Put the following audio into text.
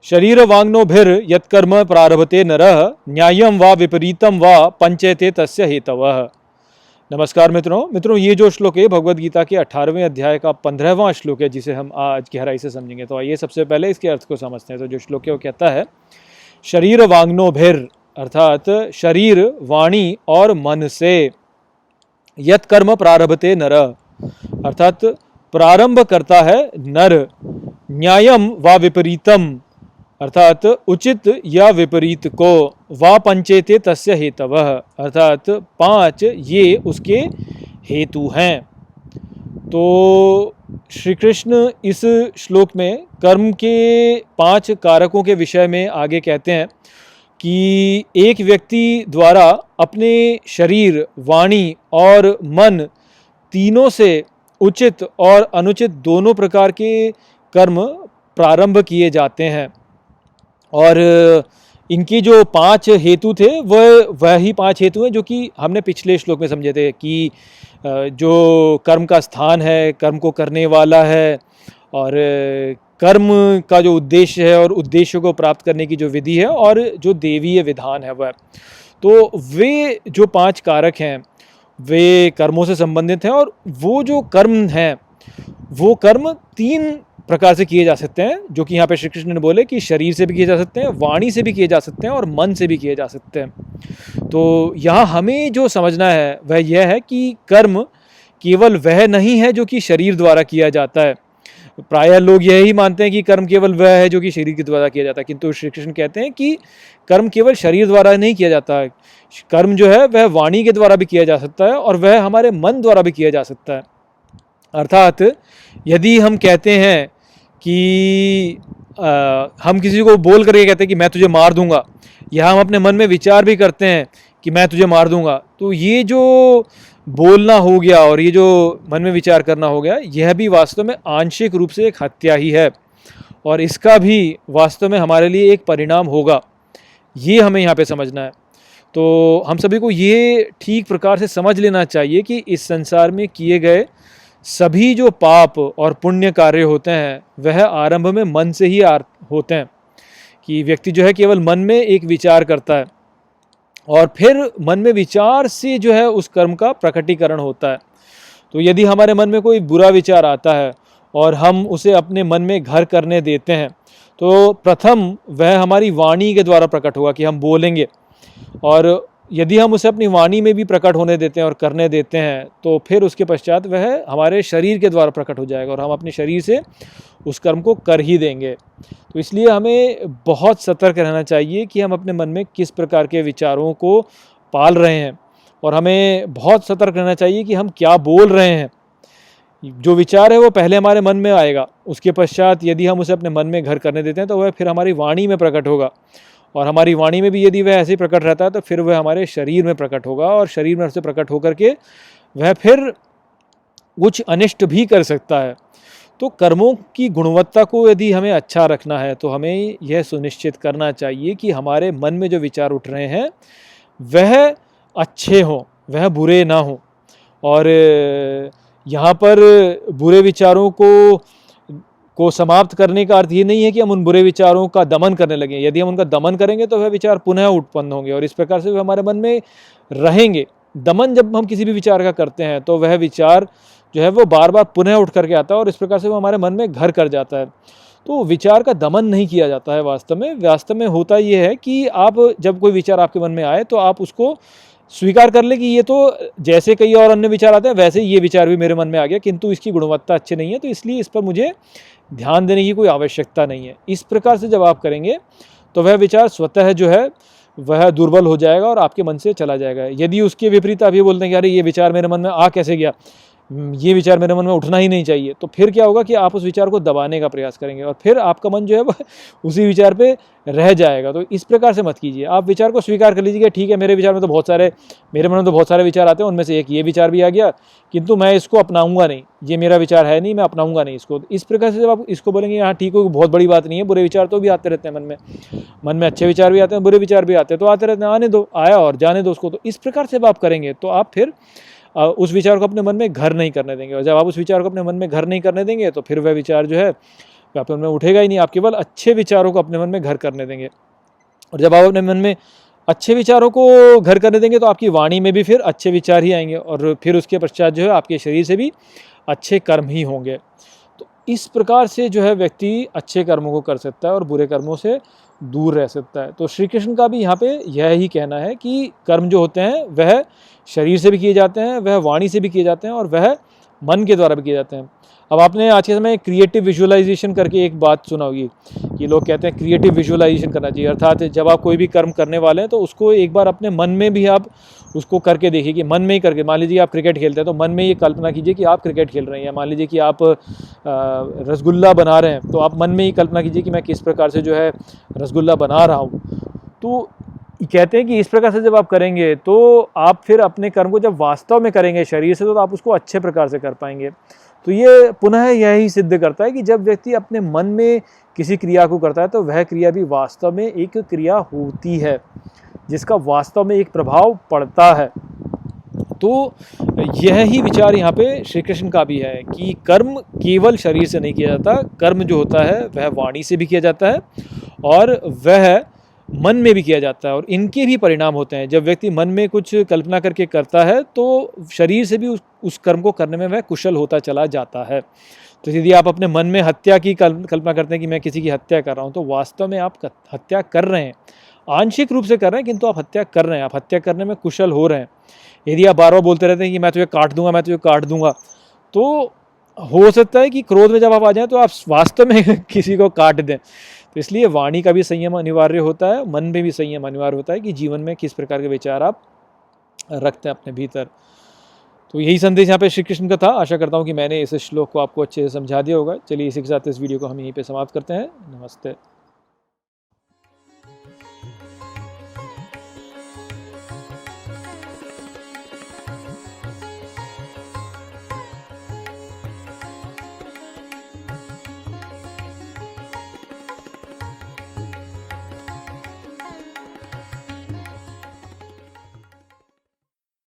शरीर वांग्नोभिर यत्कर्म प्रारभते नरः न्यायम वा विपरीतम वा पंचयते तस्य हेतवः। नमस्कार मित्रों, ये जो श्लोक है भगवद गीता के 18वें अध्याय का 15वां श्लोक है, जिसे हम आज गहराई से समझेंगे। तो आइए सबसे पहले इसके अर्थ को समझते हैं। तो जो श्लोक है वो कहता है, शरीर वांग्नोभिर अर्थात शरीर, वाणी और मन से यत्कर्म प्रारभते नर अर्थात प्रारंभ करता है नर, न्यायम वा विपरीतम अर्थात उचित या विपरीत को, वा पंचेते तस्य हेतवः अर्थात 5 ये उसके हेतु हैं। तो श्री कृष्ण इस श्लोक में कर्म के 5 कारकों के विषय में आगे कहते हैं कि एक व्यक्ति द्वारा अपने शरीर, वाणी और मन तीनों से उचित और अनुचित दोनों प्रकार के कर्म प्रारंभ किए जाते हैं। और इनकी जो 5 हेतु थे वह ही 5 हेतु हैं जो कि हमने पिछले श्लोक में समझे थे कि जो कर्म का स्थान है, कर्म को करने वाला है, और कर्म का जो उद्देश्य है और उद्देश्य को प्राप्त करने की जो विधि है, और जो देवीय विधान है वह। तो वे जो 5 कारक हैं वे कर्मों से संबंधित हैं। और वो जो कर्म हैं वो कर्म 3 प्रकार से किए जा सकते हैं, जो कि यहाँ पे श्री कृष्ण ने बोले कि शरीर से भी किए जा सकते हैं, वाणी से भी किए जा सकते हैं और मन से भी किए जा सकते हैं। तो यहाँ हमें जो समझना है वह यह है कि कर्म केवल वह नहीं है जो कि शरीर द्वारा किया जाता है। प्रायः लोग यही मानते हैं कि कर्म केवल वह है जो कि शरीर के द्वारा किया जाता है, किंतु श्री कृष्ण कहते हैं कि कर्म केवल शरीर द्वारा नहीं किया जाता है। कर्म जो है वह वाणी के द्वारा भी किया जा सकता है और वह हमारे मन द्वारा भी किया जा सकता है। अर्थात यदि हम कहते हैं कि हम किसी को बोल करके कहते हैं कि मैं तुझे मार दूंगा, या हम अपने मन में विचार भी करते हैं कि मैं तुझे मार दूंगा, तो ये जो बोलना हो गया और ये जो मन में विचार करना हो गया, यह भी वास्तव में आंशिक रूप से एक हत्या ही है, और इसका भी वास्तव में हमारे लिए एक परिणाम होगा। ये हमें यहाँ पे समझना है। तो हम सभी को ये ठीक प्रकार से समझ लेना चाहिए कि इस संसार में किए गए सभी जो पाप और पुण्य कार्य होते हैं वह आरंभ में मन से ही होते हैं। कि व्यक्ति जो है केवल मन में एक विचार करता है और फिर मन में विचार से जो है उस कर्म का प्रकटीकरण होता है। तो यदि हमारे मन में कोई बुरा विचार आता है और हम उसे अपने मन में घर करने देते हैं, तो प्रथम वह हमारी वाणी के द्वारा प्रकट होगा कि हम बोलेंगे, और यदि हम उसे अपनी वाणी में भी प्रकट होने देते हैं और करने देते हैं, तो फिर उसके पश्चात वह हमारे शरीर के द्वारा प्रकट हो जाएगा और हम अपने शरीर से उस कर्म को कर ही देंगे। तो इसलिए हमें बहुत सतर्क रहना चाहिए कि हम अपने मन में किस प्रकार के विचारों को पाल रहे हैं, और हमें बहुत सतर्क रहना चाहिए कि हम क्या बोल रहे हैं। जो विचार है वो पहले हमारे मन में आएगा, उसके पश्चात यदि हम उसे अपने मन में घर करने देते हैं तो वह फिर हमारी वाणी में प्रकट होगा, और हमारी वाणी में भी यदि वह ऐसे ही प्रकट रहता है तो फिर वह हमारे शरीर में प्रकट होगा, और शरीर में से प्रकट होकर के वह फिर कुछ अनिष्ट भी कर सकता है। तो कर्मों की गुणवत्ता को यदि हमें अच्छा रखना है तो हमें यह सुनिश्चित करना चाहिए कि हमारे मन में जो विचार उठ रहे हैं वह अच्छे हों, वह बुरे ना हों। और यहाँ पर बुरे विचारों को समाप्त करने का अर्थ ये नहीं है कि हम उन बुरे विचारों का दमन करने लगें। यदि हम उनका दमन करेंगे तो वह विचार पुनः उत्पन्न होंगे और इस प्रकार से वे हमारे मन में रहेंगे। दमन जब हम किसी भी विचार का करते हैं तो वह विचार जो है वो बार बार पुनः उठ करके आता है और इस प्रकार से वो हमारे मन में घर कर जाता है। तो विचार का दमन नहीं किया जाता है। वास्तव में होता ये है कि आप जब कोई विचार आपके मन में आए तो आप उसको स्वीकार कर ले कि ये तो जैसे कई और अन्य विचार आते हैं वैसे ही ये विचार भी मेरे मन में आ गया, किंतु इसकी गुणवत्ता अच्छी नहीं है, तो इसलिए इस पर मुझे ध्यान देने की कोई आवश्यकता नहीं है। इस प्रकार से जब आप करेंगे तो वह विचार स्वतः जो है वह दुर्बल हो जाएगा और आपके मन से चला जाएगा। यदि उसके विपरीत आप ये बोलते हैं कि अरे ये विचार मेरे मन में आ कैसे गया, ये विचार मेरे मन में उठना ही नहीं चाहिए, तो फिर क्या होगा कि आप उस विचार को दबाने का प्रयास करेंगे और फिर आपका मन जो है वह उसी विचार पे रह जाएगा। तो इस प्रकार से मत कीजिए। आप विचार को स्वीकार कर लीजिए, ठीक है मेरे मन में तो बहुत सारे विचार आते हैं, उनमें से एक ये विचार भी आ गया, किंतु मैं इसको अपनाऊंगा नहीं, ये मेरा विचार है नहीं, मैं अपनाऊंगा नहीं इसको। इस प्रकार से जब आप इसको बोलेंगे हाँ ठीक है, बहुत बड़ी बात नहीं है, बुरे विचार तो भी आते रहते हैं मन में अच्छे विचार भी आते हैं, बुरे विचार भी आते हैं, तो आते रहते हैं, आने दो, आया और जाने दो उसको। तो इस प्रकार से जब आप करेंगे तो आप फिर उस विचार को अपने मन में घर नहीं करने देंगे, और जब आप उस विचार को अपने मन में घर नहीं करने देंगे तो फिर वह विचार जो है वह आपके मन में उठेगा ही नहीं। आप केवल अच्छे विचारों को अपने मन में घर करने देंगे, और जब आप अपने मन में अच्छे विचारों को घर करने देंगे तो आपकी वाणी में भी फिर अच्छे विचार ही आएंगे, और फिर उसके पश्चात जो है आपके शरीर से भी अच्छे कर्म ही होंगे। तो इस प्रकार से जो है व्यक्ति अच्छे कर्मों को कर सकता है और बुरे कर्मों से दूर रह सकता है। तो श्री कृष्ण का भी यहाँ पे यह ही कहना है कि कर्म जो होते हैं वह शरीर से भी किए जाते हैं, वह वाणी से भी किए जाते हैं, और वह मन के द्वारा भी किए जाते हैं। अब आपने आज के समय क्रिएटिव विजुअलाइजेशन करके एक बात सुना होगी कि लोग कहते हैं क्रिएटिव विजुअलाइजेशन करना चाहिए, अर्थात जब आप कोई भी कर्म करने वाले हैं तो उसको एक बार अपने मन में भी आप उसको करके देखिए, कि मन में ही करके, मान लीजिए आप क्रिकेट खेलते हैं तो मन में ये कल्पना कीजिए कि आप क्रिकेट खेल रहे हैं, या मान लीजिए कि आप रसगुल्ला बना रहे हैं तो आप मन में ही कल्पना कीजिए कि मैं किस प्रकार से जो है रसगुल्ला बना रहा हूँ। तो कहते हैं कि इस प्रकार से जब आप करेंगे तो आप फिर अपने कर्म को जब वास्तव में करेंगे शरीर से, तो आप उसको अच्छे प्रकार से कर पाएंगे। तो ये पुनः यही सिद्ध करता है कि जब व्यक्ति अपने मन में किसी क्रिया को करता है तो वह क्रिया भी वास्तव में एक क्रिया होती है, जिसका वास्तव में एक प्रभाव पड़ता है। तो यह ही विचार यहाँ पे श्री कृष्ण का भी है कि कर्म केवल शरीर से नहीं किया जाता, कर्म जो होता है वह वाणी से भी किया जाता है और वह मन में भी किया जाता है, और इनके भी परिणाम होते हैं। जब व्यक्ति मन में कुछ कल्पना करके करता है तो शरीर से भी उस कर्म को करने में वह कुशल होता चला जाता है। तो यदि आप अपने मन में हत्या की कल्पना करते हैं कि मैं किसी की हत्या कर रहा हूँ, तो वास्तव में आप हत्या कर रहे हैं, आंशिक रूप से कर रहे हैं, किंतु आप हत्या कर रहे हैं, आप हत्या करने में कुशल हो रहे हैं। यदि आप बार बार बोलते रहते हैं कि मैं तुझे काट दूंगा, मैं तुझे काट दूंगा, तो हो सकता है कि क्रोध में जब आप आ जाएं तो आप वास्तव में किसी को काट दें। तो इसलिए वाणी का भी संयम अनिवार्य होता है, मन में भी संयम अनिवार्य होता है कि जीवन में किस प्रकार के विचार आप रखते हैं अपने भीतर। तो यही संदेश यहाँ पे श्री कृष्ण का था। आशा करता हूँ कि मैंने इस श्लोक को आपको अच्छे से समझा दिया होगा। चलिए इसी के साथ इस वीडियो को हम यहीं पे समाप्त करते हैं। नमस्ते।